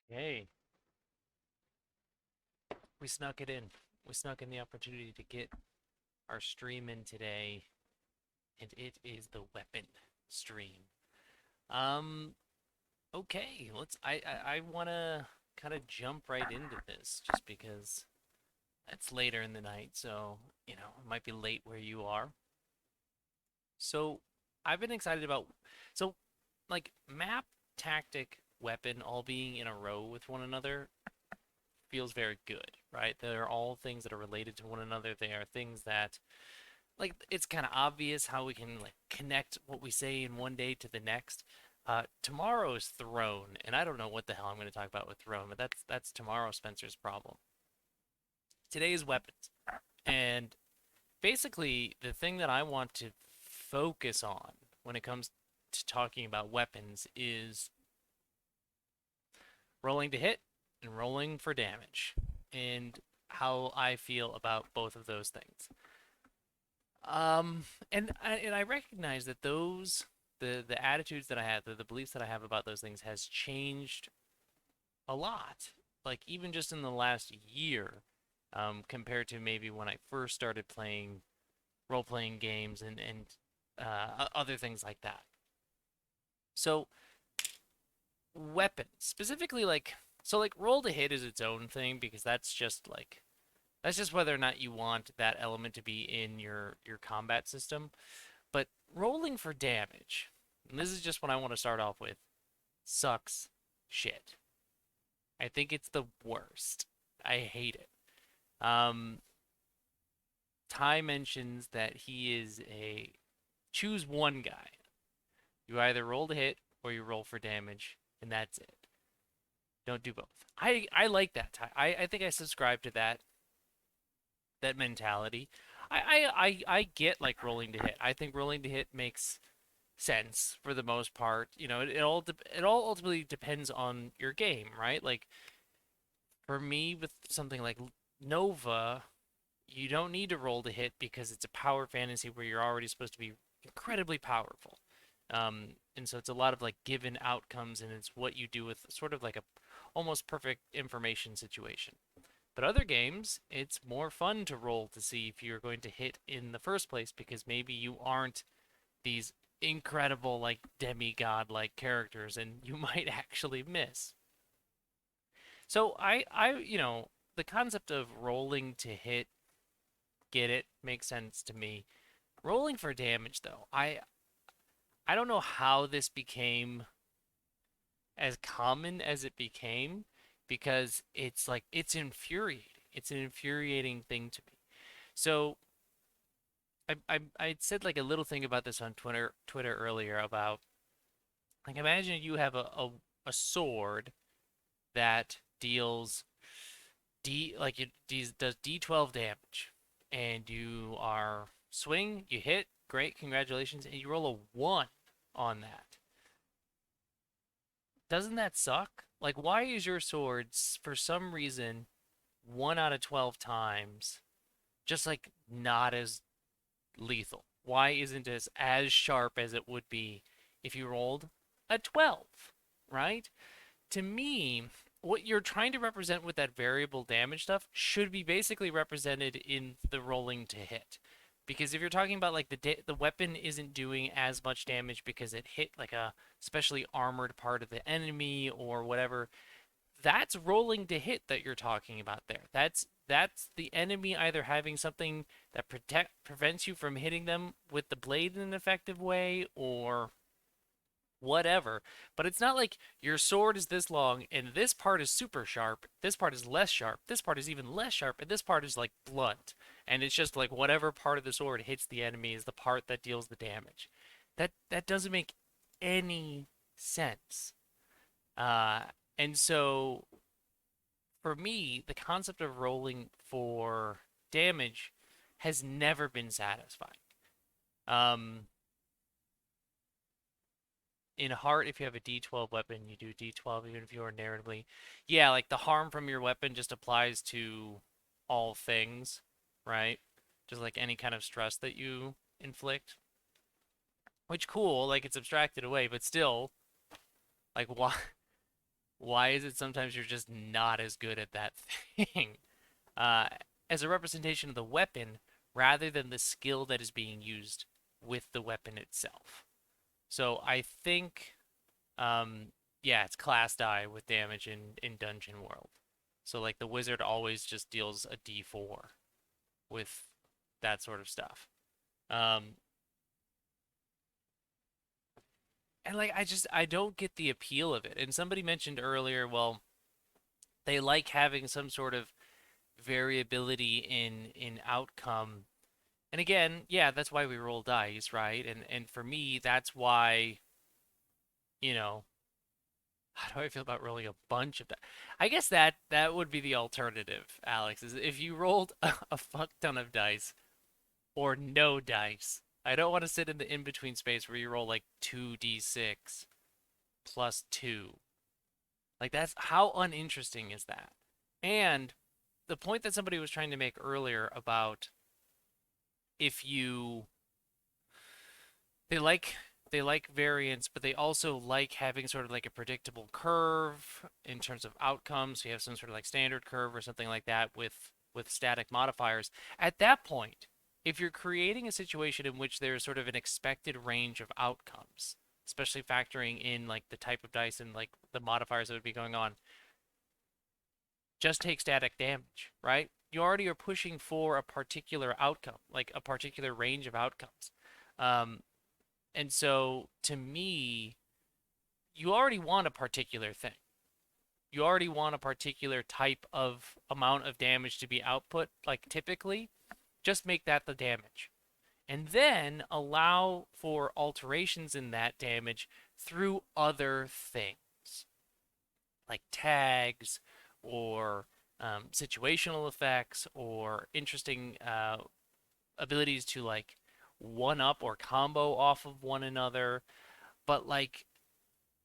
Hey, we snuck it in. We snuck in the opportunity to get our stream in today, and it is the weapon stream. Um, okay, I wanna kind of jump right into this just because it's later in the night, so it might be late where you are. So I've been excited about so like map, tactic, weapon all being in a row with one another feels very good, right? They're all things that are related to one another. They are things that like it's kind of obvious how we can like connect what we say in one day to the next. Tomorrow's Throne, and I don't know what the hell I'm going to talk about with Throne, but that's tomorrow Spencer's problem. Today is weapons, and basically the thing that I want to focus on when it comes to talking about weapons is rolling to hit and rolling for damage, and how I feel about both of those things. And I recognize that the attitudes that I have, the beliefs that I have about those things has changed a lot. Like even just in the last year, compared to maybe when I first started playing role playing games and other things like that. So weapons, specifically like roll to hit is its own thing because that's just whether or not you want that element to be in your combat system. But rolling for damage, and this is just what I want to start off with, sucks shit. I think it's the worst. I hate it. Um, Ty mentions that he is a choose one guy. You either roll to hit or you roll for damage, and that's it. Don't do both. I like that, Ty. I think I subscribe to that mentality. I get like rolling to hit. I think rolling to hit makes sense for the most part. It all ultimately depends on your game, right? Like for me with something like Nova, you don't need to roll to hit because it's a power fantasy where you're already supposed to be incredibly powerful. And so it's a lot of like given outcomes and it's what you do with sort of like a almost perfect information situation. But other games, it's more fun to roll to see if you're going to hit in the first place because maybe you aren't these incredible like demigod like characters and you might actually miss. So the concept of rolling to hit, get it, makes sense to me. Rolling for damage though, I don't know how this became as common as it became because it's like it's infuriating. It's an infuriating thing to me. So I said like a little thing about this on Twitter earlier about like imagine you have a sword that deals does D12 damage, and you are swing, you hit, great, congratulations, and you roll a 1 on that. Doesn't that suck? Like, why is your sword for some reason 1 out of 12 times just like not as lethal? Why isn't it as sharp as it would be if you rolled a 12, right? To me, what you're trying to represent with that variable damage stuff should be basically represented in the rolling to hit. Because if you're talking about like the weapon isn't doing as much damage because it hit like a specially armored part of the enemy or whatever, that's rolling to hit that you're talking about there. That's the enemy either having something that prevents you from hitting them with the blade in an effective way or whatever. But it's not like your sword is this long and this part is super sharp, this part is less sharp, this part is even less sharp, and this part is like blunt. And it's just like whatever part of the sword hits the enemy is the part that deals the damage. That doesn't make any sense. Uh, and so for me, the concept of rolling for damage has never been satisfying. Um, in heart, if you have a D12 weapon, you do D12 even if you are narratively. Yeah, like the harm from your weapon just applies to all things, right? Just like any kind of stress that you inflict. Which cool, like it's abstracted away, but still, like why Why is it sometimes you're just not as good at that thing? Uh, as a representation of the weapon rather than the skill that is being used with the weapon itself. So I think, um, yeah, it's class die with damage in Dungeon World. So like the wizard always just deals a D4 with that sort of stuff. Um, and like I don't get the appeal of it. And somebody mentioned earlier, well, they like having some sort of variability in outcome. And again, yeah, that's why we roll dice, right? And for me, that's why, you know, how do I feel about rolling a bunch of dice? I guess that would be the alternative, Alex, is if you rolled a fuck ton of dice or no dice. I don't want to sit in the in-between space where you roll like 2d6 plus 2. Like that's how uninteresting is that? And the point that somebody was trying to make earlier about if you they like they like variance, but they also like having sort of like a predictable curve in terms of outcomes. So you have some sort of like standard curve or something like that with static modifiers. At that point, if you're creating a situation in which there's sort of an expected range of outcomes, especially factoring in like the type of dice and like the modifiers that would be going on, just take static damage, right? You already are pushing for a particular outcome, like a particular range of outcomes. Um, and so to me, you already want a particular thing. You already want a particular type of amount of damage to be output, like typically, just make that the damage. And then allow for alterations in that damage through other things, like tags or situational effects or interesting abilities to like one up or combo off of one another. But like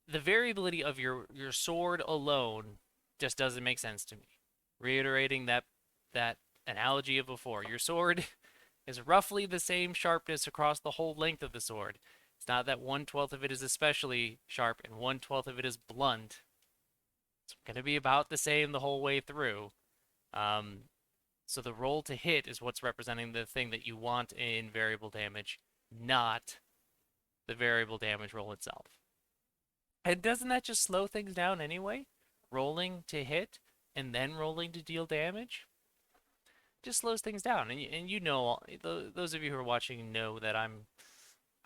the variability of your sword alone just doesn't make sense to me. Reiterating that analogy of before, your sword is roughly the same sharpness across the whole length of the sword. It's not that 1/12 of it is especially sharp and 1/12 of it is blunt. It's going to be about the same the whole way through. Um, so the roll to hit is what's representing the thing that you want in variable damage, not the variable damage roll itself. And doesn't that just slow things down anyway? Rolling to hit and then rolling to deal damage just slows things down. And you know, those of you who are watching know that I'm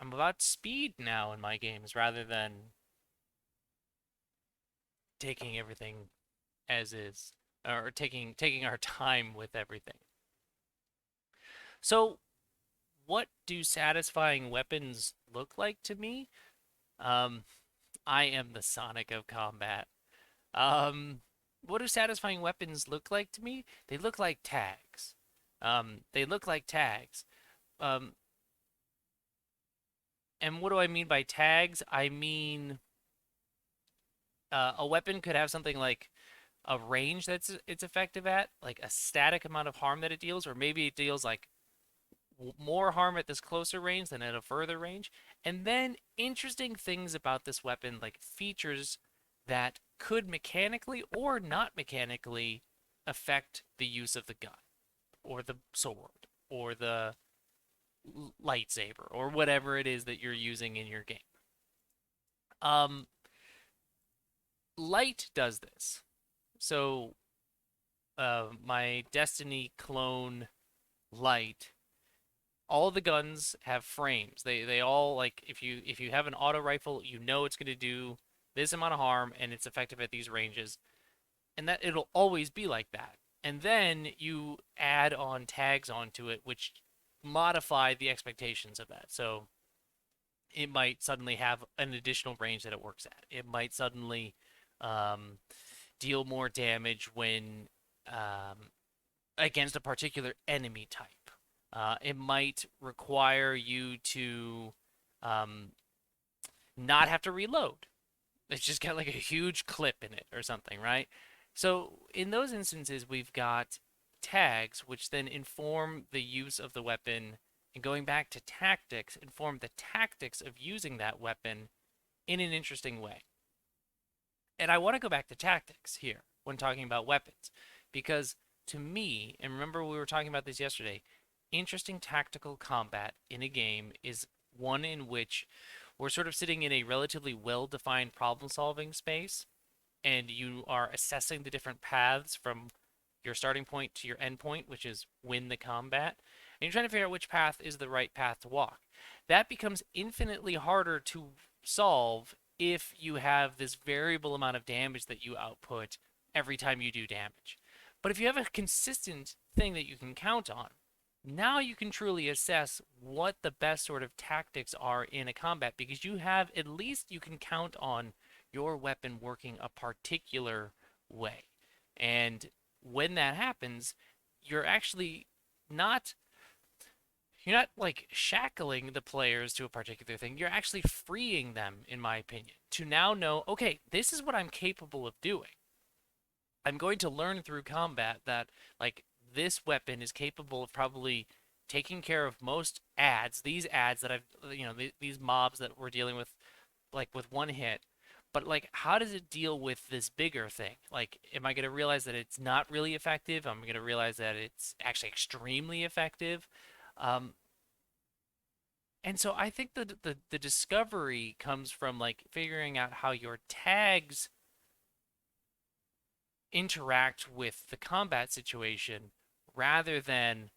about speed now in my games rather than taking everything as is or taking our time with everything. So, what do satisfying weapons look like to me? Um, I am the Sonic of combat. What do satisfying weapons look like to me? They look like tags. They look like tags. Um, and what do I mean by tags? I mean a weapon could have something like a range that's it's effective at, like a static amount of harm that it deals, or maybe it deals like more harm at this closer range than at a further range. And then interesting things about this weapon, like features that could mechanically or not mechanically affect the use of the gun or the sword or the lightsaber or whatever it is that you're using in your game. Um, Light does this. So, my Destiny clone Light, all the guns have frames. They all like if you have an auto rifle, you know it's going to do this amount of harm and it's effective at these ranges, and that it'll always be like that. And then you add on tags onto it, which modify the expectations of that. So it might suddenly have an additional range that it works at. It might suddenly um, deal more damage when against a particular enemy type. It might require you to um, not have to reload. It's just got like a huge clip in it or something, right? So in those instances, we've got tags, which then inform the use of the weapon, and going back to tactics, inform the tactics of using that weapon in an interesting way. And I want to go back to tactics here when talking about weapons, because to me, and remember we were talking about this yesterday, interesting tactical combat in a game is one in which we're sort of sitting in a relatively well-defined problem-solving space, and you are assessing the different paths from your starting point to your end point, which is win the combat, and you're trying to figure out which path is the right path to walk. That becomes infinitely harder to solve if you have this variable amount of damage that you output every time you do damage. But if you have a consistent thing that you can count on, now you can truly assess what the best sort of tactics are in a combat, because you have, at least you can count on your weapon working a particular way. And when that happens, you're actually not you're not like shackling the players to a particular thing. You're actually freeing them, in my opinion, to now know, okay, this is what I'm capable of doing. I'm going to learn through combat that like this weapon is capable of probably taking care of most ads, these ads that I've, these mobs that we're dealing with, like with one hit. But like, how does it deal with this bigger thing? Like, am I going to realize that it's not really effective? I'm going to realize that it's actually extremely effective. Um, and so I think the discovery comes from like figuring out how your tags interact with the combat situation rather than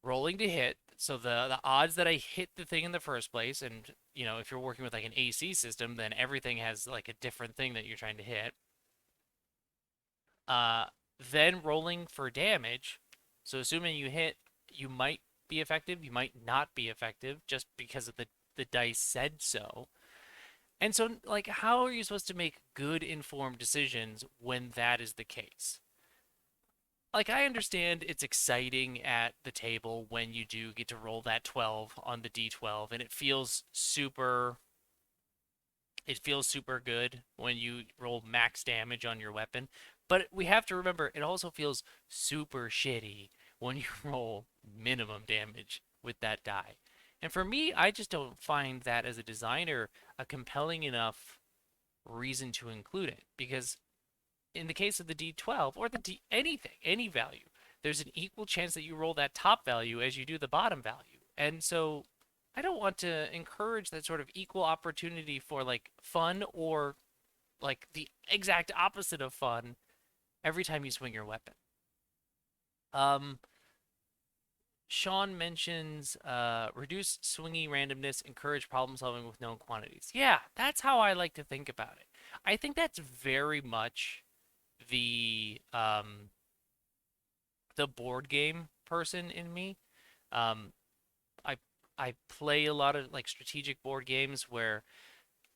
rolling to hit. So the odds that I hit the thing in the first place, and if you're working with like an AC system, then everything has like a different thing that you're trying to hit. Uh, then rolling for damage. So assuming you hit, you might be effective, you might not be effective just because of the dice said so. And so like, how are you supposed to make good informed decisions when that is the case? Like, I understand it's exciting at the table when you do get to roll that 12 on the D12, and it feels super good when you roll max damage on your weapon. But we have to remember, it also feels super shitty when you roll minimum damage with that die. And for me, I just don't find that as a designer a compelling enough reason to include it, because in the case of the D12 or the D anything, any value, there's an equal chance that you roll that top value as you do the bottom value. And so I don't want to encourage that sort of equal opportunity for like fun, or like the exact opposite of fun every time you swing your weapon. Um, Sean mentions reduce swingy randomness, encourage problem solving with known quantities. Yeah, that's how I like to think about it. I think that's very much the the board game person in me. Um, I I play a lot of like strategic board games where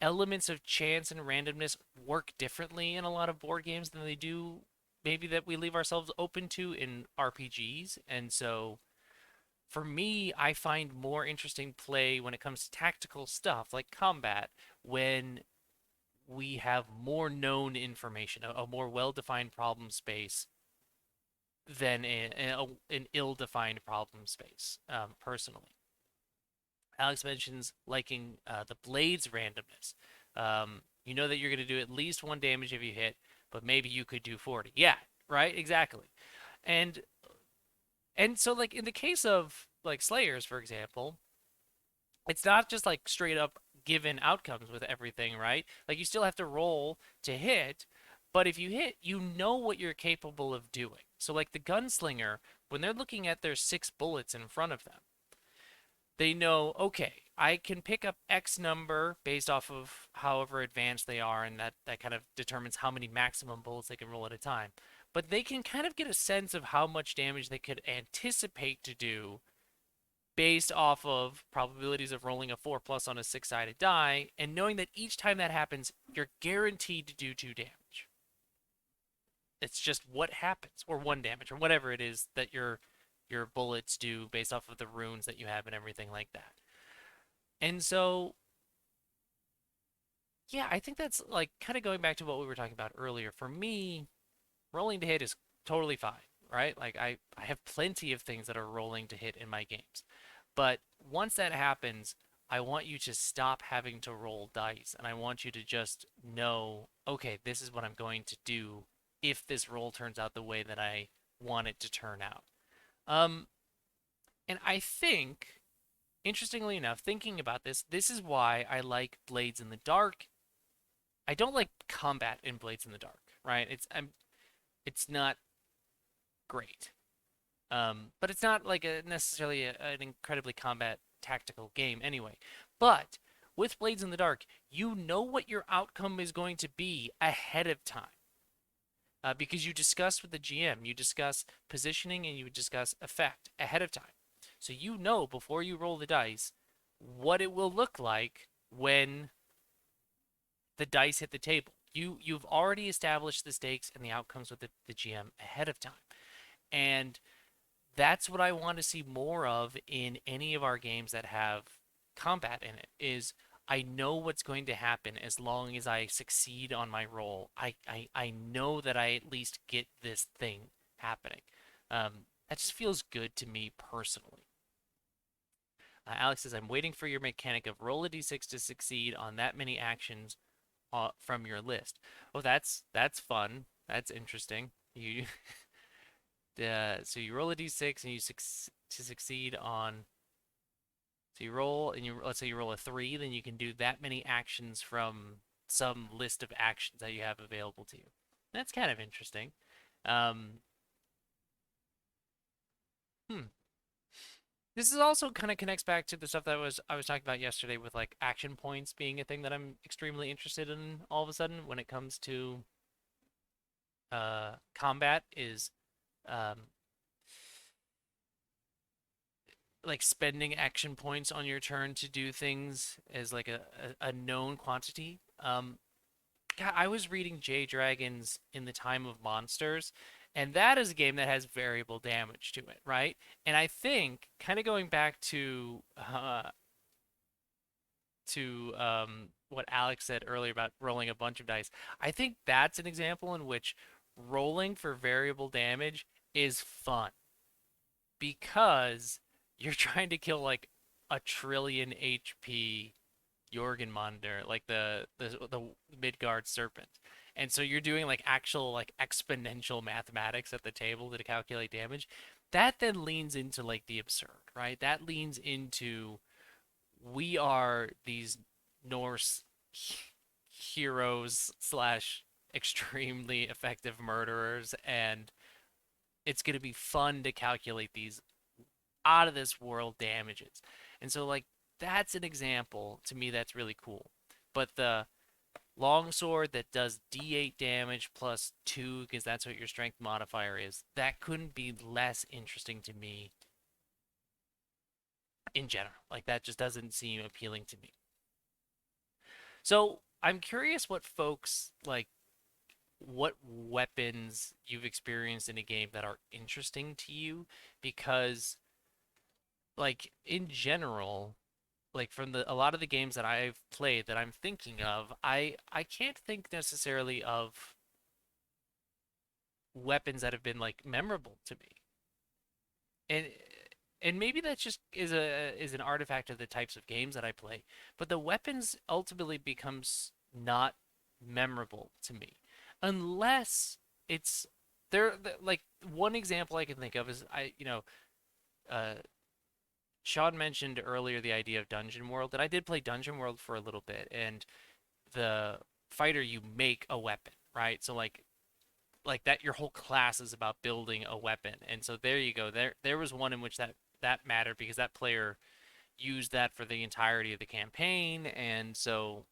elements of chance and randomness work differently in a lot of board games than they do maybe that we leave ourselves open to in RPGs. And so for me, I find more interesting play when it comes to tactical stuff like combat when we have more known information, a more well-defined problem space than an ill-defined problem space, personally. Alex mentions liking the blade's randomness. You know that you're going to do at least one damage if you hit, but maybe you could do 40. Yeah, right? Exactly. And and so like in the case of like Slayers, for example, it's not just like straight up given outcomes with everything, right? Like you still have to roll to hit, but if you hit, you know what you're capable of doing. So like the gunslinger, when they're looking at their 6 bullets in front of them, they know, okay, I can pick up X number based off of however advanced they are, and that kind of determines how many maximum bullets they can roll at a time. But they can kind of get a sense of how much damage they could anticipate to do based off of probabilities of rolling a 4 plus on a 6-sided die, and knowing that each time that happens, you're guaranteed to do 2 damage. It's just what happens, or 1 damage, or whatever it is that your bullets do based off of the runes that you have and everything like that. And so, yeah, I think that's like kind of going back to what we were talking about earlier. For me, rolling to hit is totally fine, right? Like I have plenty of things that are rolling to hit in my games. But once that happens, I want you to stop having to roll dice, and I want you to just know, okay, this is what I'm going to do if this roll turns out the way that I want it to turn out. Um, and I think, interestingly enough, thinking about this, this is why I like Blades in the Dark. I don't like combat in Blades in the Dark, right? It's not great. But it's not like necessarily an incredibly combat tactical game anyway. But with Blades in the Dark, you know what your outcome is going to be ahead of time. Because you discuss with the GM, you discuss positioning and you discuss effect ahead of time. So you know before you roll the dice what it will look like when the dice hit the table. You've already established the stakes and the outcomes with the GM ahead of time. And that's what I want to see more of in any of our games that have combat in it is I know what's going to happen as long as I succeed on my roll. I know that I at least get this thing happening. That just feels good to me personally. Alex says, I'm waiting for your mechanic of roll a d6 to succeed on that many actions from your list. Oh, that's fun. That's interesting. You so you roll a d6 and to succeed on. So you roll and let's say you roll a 3, then you can do that many actions from some list of actions that you have available to you. That's kind of interesting. Um, hmm. This is also kind of connects back to the stuff that I was talking about yesterday with like action points being a thing that I'm extremely interested in all of a sudden when it comes to combat is um, like spending action points on your turn to do things as like a known quantity. God, I was reading J Dragons in the Time of Monsters, and that is a game that has variable damage to it, right? And I think kind of going back to what Alex said earlier about rolling a bunch of dice, I think that's an example in which rolling for variable damage is fun because you're trying to kill like a trillion HP Jorgenmonder, like the Midgard serpent. And so you're doing like actual like exponential mathematics at the table to calculate damage. That then leans into like the absurd, right? That leans into we are these Norse heroes slash extremely effective murderers, and it's going to be fun to calculate these out of this world damages. And so like that's an example to me that's really cool. But the longsword that does d8 damage plus 2 because that's what your strength modifier is, that couldn't be less interesting to me in general. Like that just doesn't seem appealing to me. So, I'm curious what folks like what weapons you've experienced in a game that are interesting to you because like in general like from the a lot of the games that I've played that I'm thinking of, I can't think necessarily of weapons that have been like memorable to me. And maybe that just is an artifact of the types of games that I play, but the weapons ultimately becomes not memorable to me unless it's like one example I can think of is uh Sean mentioned earlier the idea of Dungeon World, and I did play Dungeon World for a little bit, and the fighter you make a weapon, right? So like that your whole class is about building a weapon. And so there you go. There was one in which that mattered because that player used that for the entirety of the campaign, and so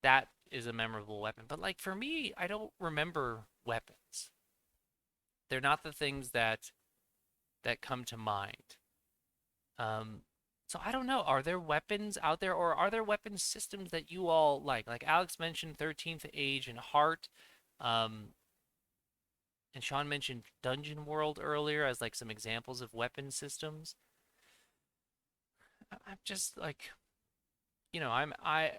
that is a memorable weapon. But like for me, I don't remember weapons. They're not the things that come to mind. Um, so I don't know. Are there weapons out there, or are there weapon systems that you all like? Like Alex mentioned, 13th Age and Heart, um, and Sean mentioned Dungeon World earlier as like some examples of weapon systems. I'm just like, I.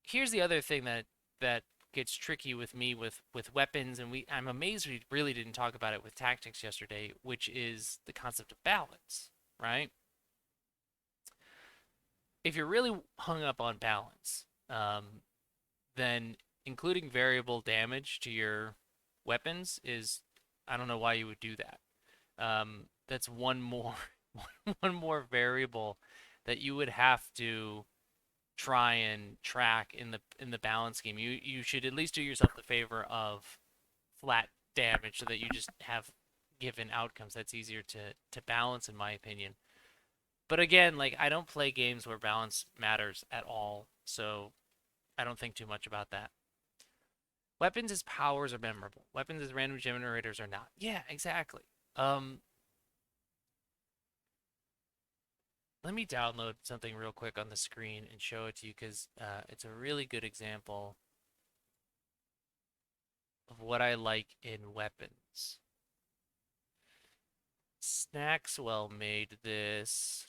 Here's the other thing that gets tricky with me with weapons, and I'm amazed we really didn't talk about it with tactics yesterday, which is the concept of balance, right? if you're really hung up on balance, then including variable damage to your weapons is, I don't know why you would do that. That's one more one more variable that you would have to try and track in the balance scheme. You should at least do yourself the favor of flat damage so that you just have given outcomes. That's easier to balance in my opinion. But again, like I don't play games where balance matters at all, so I don't think too much about that. Weapons as powers are memorable. Weapons as random generators are not. Yeah, exactly. Um, Let me download something real quick on the screen and show it to you because it's a really good example of what I like in weapons. Snackswell made this.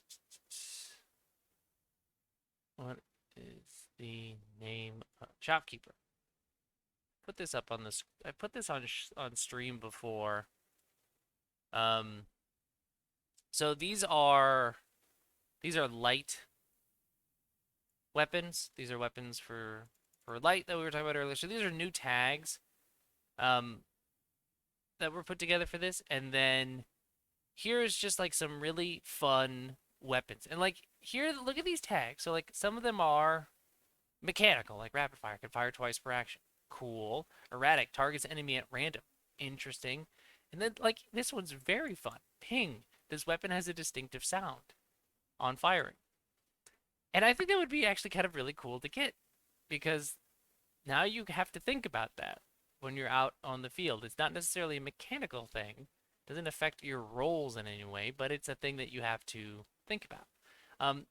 What is the name? Shopkeeper. Put this up on this. I put this on stream before. Um, so these are light weapons. These are weapons for light that we were talking about earlier. So these are new tags um, that were put together for this, and then here's just like some really fun weapons. And like here, look at these tags. So like some of them are mechanical, like rapid fire, can fire twice per action. Cool. Erratic, targets enemy at random. Interesting. And then like this one's very fun. Ping. This weapon has a distinctive sound on firing. And I think that would be actually kind of really cool to get because now you have to think about that when you're out on the field. It's not necessarily a mechanical thing. It doesn't affect your roles in any way, but it's a thing that you have to think about. Um,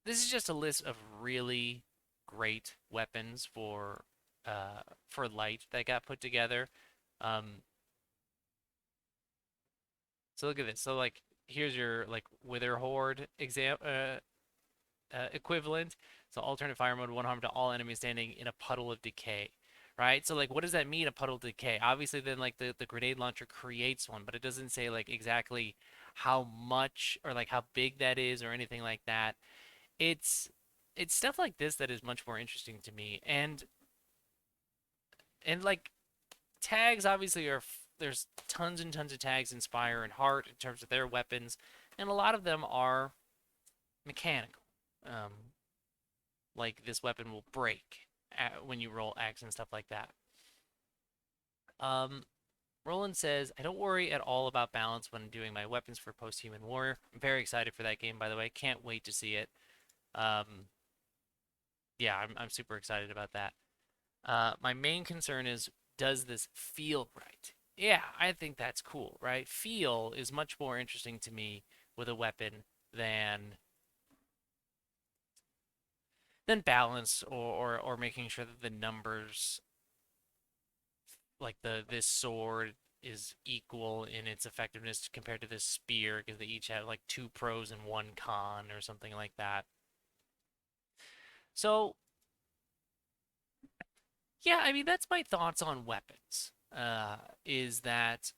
this is just a list of really great weapons for light that got put together. Um, so look at this. So like here's your like Wither Horde equivalent. So alternate fire mode, one harm to all enemies standing in a puddle of decay. Right? So like what does that mean, a puddle of decay? Obviously then like the grenade launcher creates one, but it doesn't say like exactly how much or like how big that is or anything like that. It's it's stuff like this that is much more interesting to me. And like tags obviously there's tons and tons of tags in Spire and Heart in terms of their weapons, and a lot of them are mechanical. Um, like this weapon will break when you roll X and stuff like that. Um, Roland says, I don't worry at all about balance when doing my weapons for Post-Human Warrior. I'm very excited for that game, by the way. Can't wait to see it. Um, yeah, I'm super excited about that. My main concern is, does this feel right? Yeah, I think that's cool, right? Feel is much more interesting to me with a weapon than balance or making sure that the numbers like the this sword is equal in its effectiveness compared to this spear because they each have like two pros and one con or something like that. So yeah, I mean that's my thoughts on weapons. Is that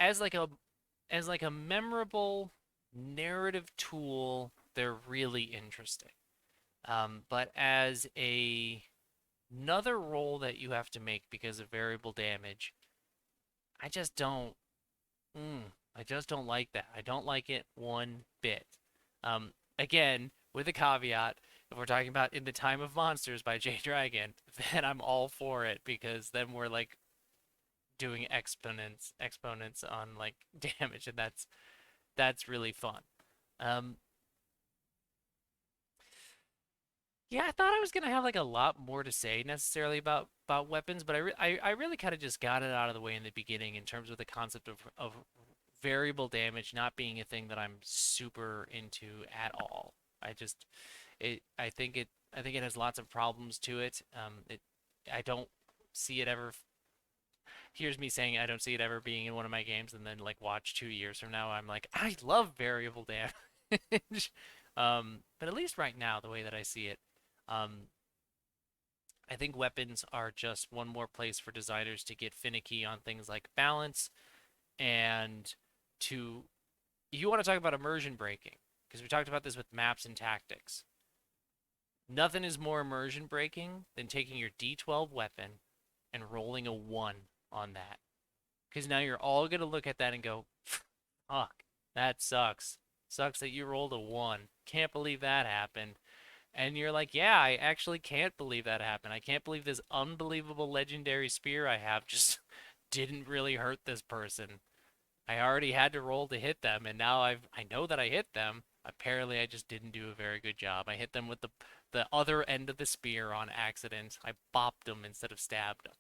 as like a memorable narrative tool, they're really interesting. But as another role that you have to make because of variable damage, I just don't. I just don't like that. I don't like it one bit. Again, with a caveat, if we're talking about In the Time of Monsters by Jay Dragon, then I'm all for it because then we're like doing exponents on like damage, and that's really fun. Um, yeah, I thought I was gonna have like a lot more to say necessarily about weapons, but I really kind of just got it out of the way in the beginning in terms of the concept of variable damage not being a thing that I'm super into at all. I just I think it has lots of problems to it. I don't see it ever. Here's me saying I don't see it ever being in one of my games, and then like watch 2 years from now, I'm like I love variable damage. But at least right now, the way that I see it, um, I think weapons are just one more place for designers to get finicky on things like balance and to you want to talk about immersion breaking. because we talked about this with maps and tactics. Nothing is more immersion breaking than taking your D12 weapon and rolling a 1 on that. Because now you're all going to look at that and go, fuck, that sucks. Sucks that you rolled a 1. Can't believe that happened. And you're like, yeah, I actually can't believe that happened. I can't believe this unbelievable legendary spear I have just didn't really hurt this person. I already had to roll to hit them, and now I know that I hit them. Apparently, I just didn't do a very good job. I hit them with the other end of the spear on accident. I bopped them instead of stabbed them.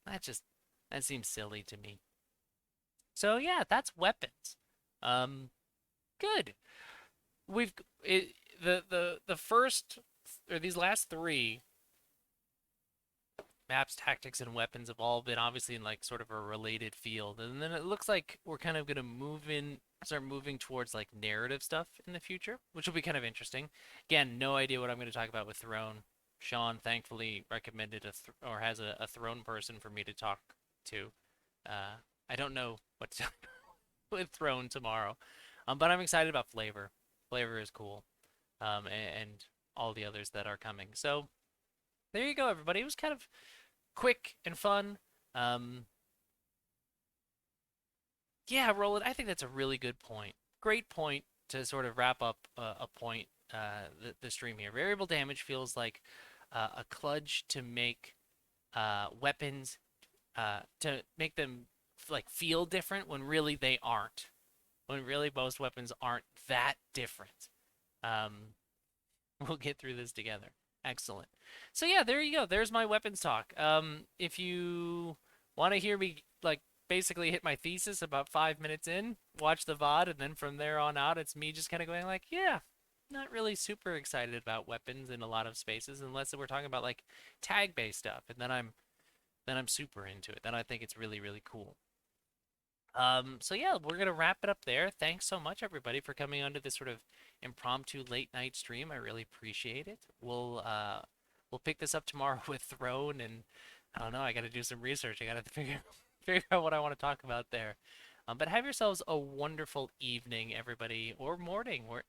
That just that seems silly to me. So yeah, that's weapons. Um, good. We've it, the first or these last three maps, tactics, and weapons have all been obviously in like sort of a related field, and then it looks like we're kind of gonna start moving towards like narrative stuff in the future, which will be kind of interesting. Again, no idea what I'm gonna talk about with Throne. Sean thankfully recommended or has a Throne person for me to talk to. I don't know what to talk with Throne tomorrow, but I'm excited about Flavor. Flavor is cool, and all the others that are coming. So there you go, everybody. It was kind of quick and fun. Um, yeah, Roland, I think that's a really good point. Great point to sort of wrap up a point, the stream here. Variable damage feels like a kludge to make weapons, to make them like feel different when really they aren't. When really most weapons aren't that different. Um, we'll get through this together. Excellent. So yeah, there you go. There's my weapons talk. If you want to hear me like basically hit my thesis about 5 minutes in, watch the VOD, and then from there on out, it's me just kind of going like, yeah, not really super excited about weapons in a lot of spaces, unless we're talking about like tag-based stuff, and then I'm super into it. Then I think it's really really cool. So yeah, we're gonna wrap it up there. Thanks so much, everybody, for coming onto this sort of impromptu late night stream. I really appreciate it. We'll pick this up tomorrow with Throne, and I don't know. I got to do some research. I got to figure out what I want to talk about there. But have yourselves a wonderful evening, everybody, or morning, where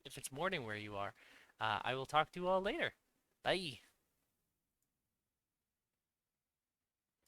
if it's morning where you are. I will talk to you all later. Bye.